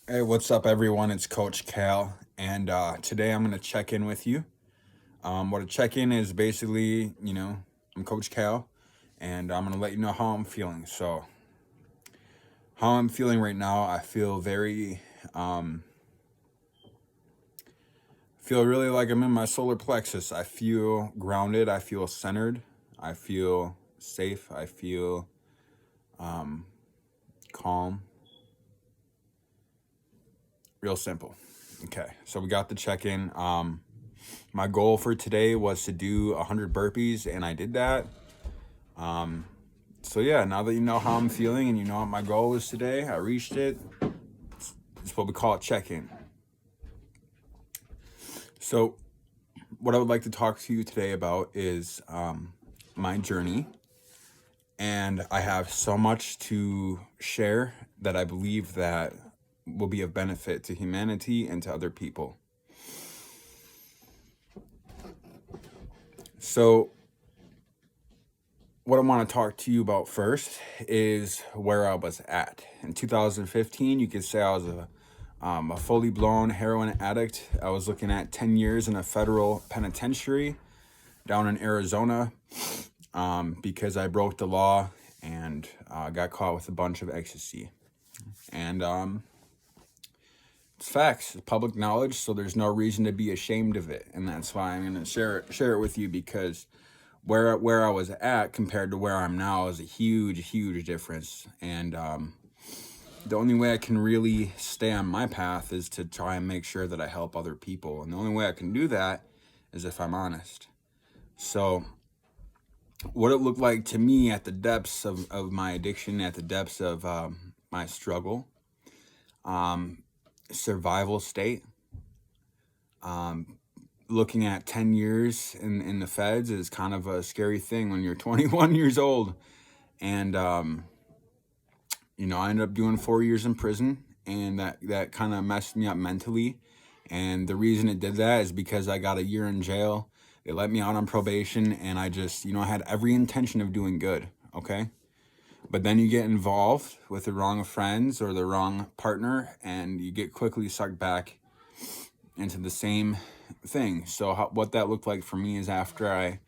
Hey, what's up, everyone? It's Coach Cal, and today I'm gonna check in with you. What a check in is basically, I'm Coach Cal, and I'm gonna let you know how I'm feeling. So, how I'm feeling right now, I feel feel really like I'm in my solar plexus. I feel grounded. I feel centered. I feel safe. I feel calm. Real simple. Okay, so we got the check in. My goal for today was to do 100 burpees, and I did that. So yeah, now that you know how I'm feeling and you know what my goal was today, I reached it. It's what we call a check-in. So what I would like to talk to you today about is my journey, and I have so much to share that I believe that will be of benefit to humanity and to other people. So what I want to talk to you about first is where I was at. In 2015, you could say I was a fully blown heroin addict. I was looking at 10 years in a federal penitentiary down in Arizona because I broke the law and got caught with a bunch of ecstasy. And it's facts, it's public knowledge, so there's no reason to be ashamed of it. And that's why I'm going to share it with you, because where I was at compared to where I'm now is a huge difference. And the only way I can really stay on my path is to try and make sure that I help other people. And the only way I can do that is if I'm honest. So what it looked like to me at the depths of my addiction, at the depths of my struggle, survival state, looking at 10 years in the feds is kind of a scary thing when you're 21 years old. And, I ended up doing 4 years in prison, and that kind of messed me up mentally. And the reason it did that is because I got a year in jail. They let me out on probation, and I just, I had every intention of doing good, okay? But then you get involved with the wrong friends or the wrong partner, and you get quickly sucked back into the same thing. So what that looked like for me is, after I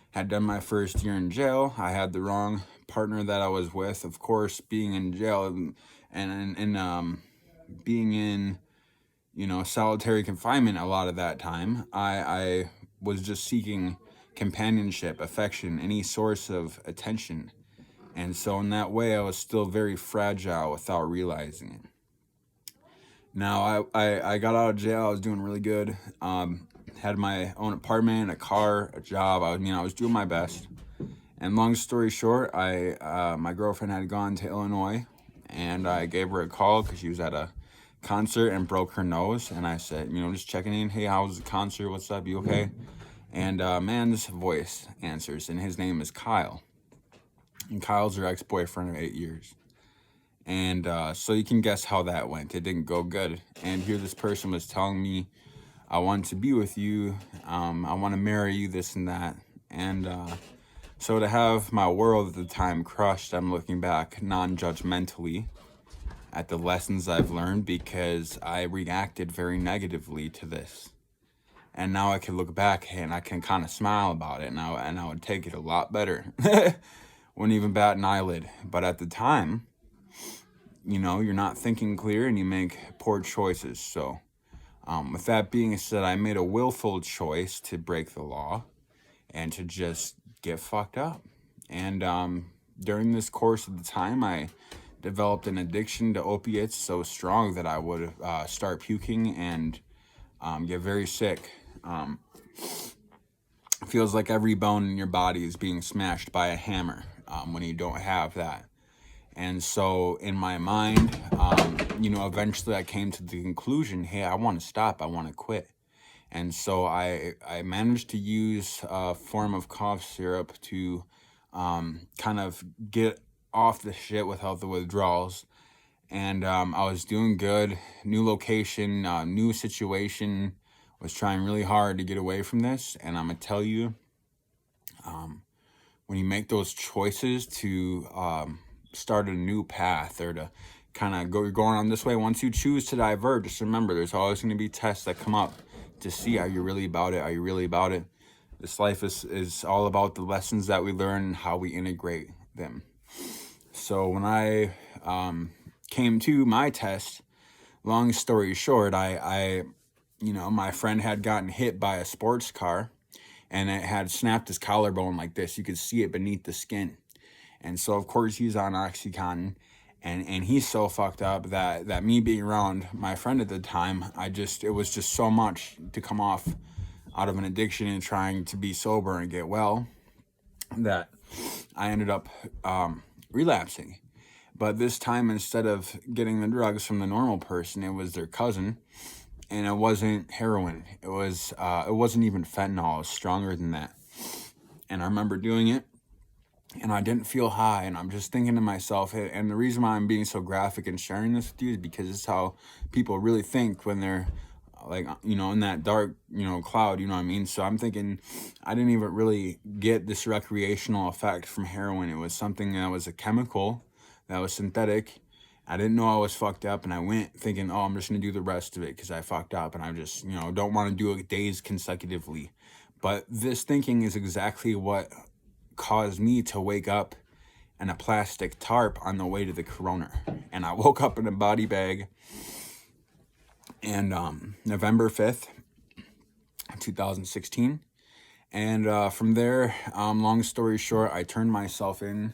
had done my first year in jail, I had the wrong partner that I was with. Of course, being in jail and being in solitary confinement a lot of that time, I was just seeking companionship, affection, any source of attention. And so in that way, I was still very fragile without realizing it. Now, I got out of jail. I was doing really good. Had my own apartment, a car, a job. I was doing my best. And long story short, my girlfriend had gone to Illinois, and I gave her a call because she was at a concert and broke her nose. And I said, just checking in. Hey, how was the concert? What's up? You okay? And man, this voice answers, and his name is Kyle. And Kyle's her ex-boyfriend of 8 years. And so you can guess how that went. It didn't go good. And here this person was telling me, I want to be with you. I want to marry you, this and that. And so to have my world at the time crushed, I'm looking back non-judgmentally at the lessons I've learned, because I reacted very negatively to this. And now I can look back and I can kind of smile about it, and I would take it a lot better. Wouldn't even bat an eyelid. But at the time, you're not thinking clear and you make poor choices. So with that being said, I made a willful choice to break the law and to just get fucked up. And during this course of the time, I developed an addiction to opiates so strong that I would start puking and get very sick. Feels like every bone in your body is being smashed by a hammer when you don't have that. And so in my mind, eventually I came to the conclusion, hey, I want to stop. I want to quit. And so I managed to use a form of cough syrup to kind of get off the shit without the withdrawals. And I was doing good. New location, new situation. Was trying really hard to get away from this. And I'm going to tell you, when you make those choices to start a new path or to kind of you're going on this way. Once you choose to divert, just remember there's always going to be tests that come up to see, are you really about it? Are you really about it? This life is all about the lessons that we learn and how we integrate them. So when I came to my test, long story short, I my friend had gotten hit by a sports car, and it had snapped his collarbone like this. You could see it beneath the skin. And so, of course, he's on Oxycontin, and he's so fucked up that me being around my friend at the time, it was just so much to come off out of an addiction and trying to be sober and get well, that I ended up relapsing. But this time, instead of getting the drugs from the normal person, it was their cousin, and it wasn't heroin. It wasn't even fentanyl. It was stronger than that. And I remember doing it, and I didn't feel high, and I'm just thinking to myself, and the reason why I'm being so graphic and sharing this with you is because it's how people really think when they're like, in that dark, cloud, you know what I mean? So I'm thinking I didn't even really get this recreational effect from heroin. It was something that was a chemical, that was synthetic. I didn't know I was fucked up, and I went thinking, oh, I'm just going to do the rest of it because I fucked up, and I just, don't want to do it days consecutively. But this thinking is exactly what caused me to wake up in a plastic tarp on the way to the coroner. And I woke up in a body bag. And November 5th, 2016. And from there, long story short, I turned myself in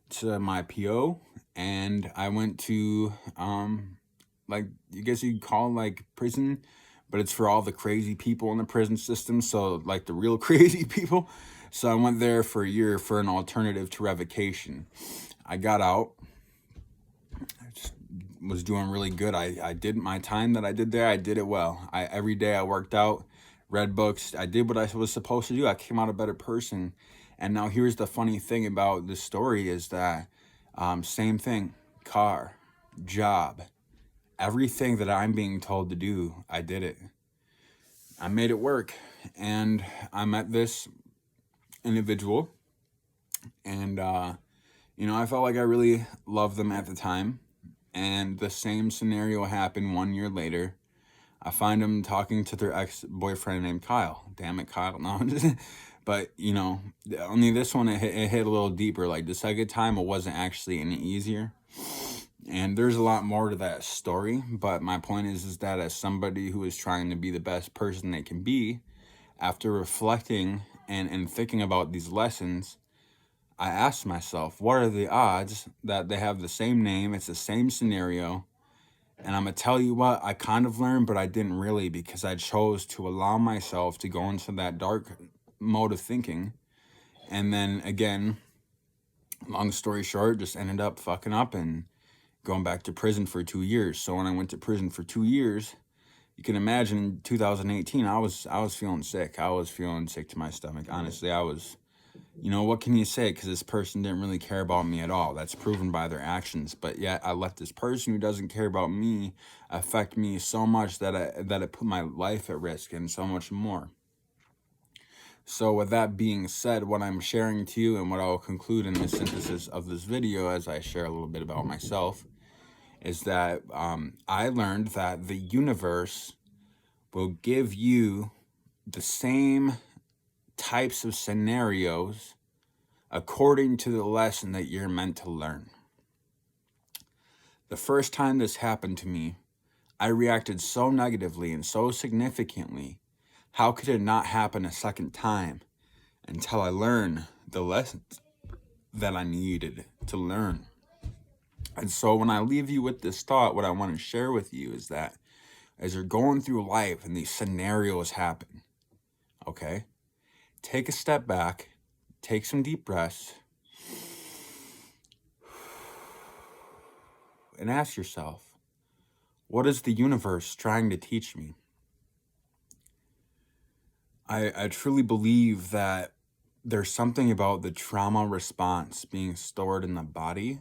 to my PO, and I went to, you guess you'd call like prison, but it's for all the crazy people in the prison system. So like the real crazy people. So I went there for a year for an alternative to revocation. I got out. I just was doing really good. I did my time that I did there. I did it well. Every day I worked out, read books. I did what I was supposed to do. I came out a better person. And now here's the funny thing about this story is that same thing, car, job, everything that I'm being told to do, I did it. I made it work. And I met this individual, and I felt like I really loved them at the time. And the same scenario happened 1 year later. I find them talking to their ex-boyfriend named Kyle. Damn it, Kyle. No, but only this one, it hit a little deeper. Like the second time, it wasn't actually any easier. And there's a lot more to that story. But my point is that as somebody who is trying to be the best person they can be, after reflecting and thinking about these lessons, I asked myself, what are the odds that they have the same name, it's the same scenario? And I'm going to tell you what, I kind of learned, but I didn't really, because I chose to allow myself to go into that dark mode of thinking. And then again, long story short, just ended up fucking up and going back to prison for 2 years. So when I went to prison for 2 years, you can imagine in 2018, I was feeling sick. I was feeling sick to my stomach. Honestly, I was, what can you say? Because this person didn't really care about me at all. That's proven by their actions. But yet I let this person who doesn't care about me affect me so much that it put my life at risk and so much more. So with that being said, what I'm sharing to you and what I'll conclude in the synthesis of this video as I share a little bit about myself is that I learned that the universe will give you the same types of scenarios according to the lesson that you're meant to learn. The first time this happened to me, I reacted so negatively and so significantly. How could it not happen a second time until I learned the lessons that I needed to learn? And so when I leave you with this thought, what I want to share with you is that as you're going through life and these scenarios happen, okay, take a step back, take some deep breaths, and ask yourself, what is the universe trying to teach me? I truly believe that there's something about the trauma response being stored in the body,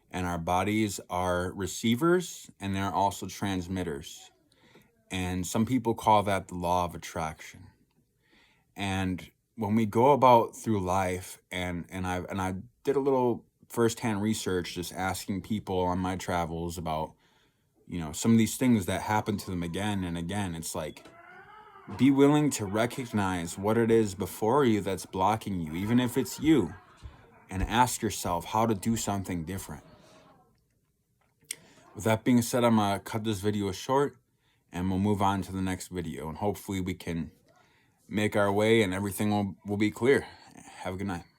and our bodies are receivers and they're also transmitters. And some people call that the law of attraction. And when we go about through life, and I did a little firsthand research, just asking people on my travels about, you know, some of these things that happen to them again and again. It's like, be willing to recognize what it is before you that's blocking you, even if it's you, and ask yourself how to do something different. With that being said, I'm gonna cut this video short and we'll move on to the next video, and hopefully we can make our way and everything will be clear. Have a good night.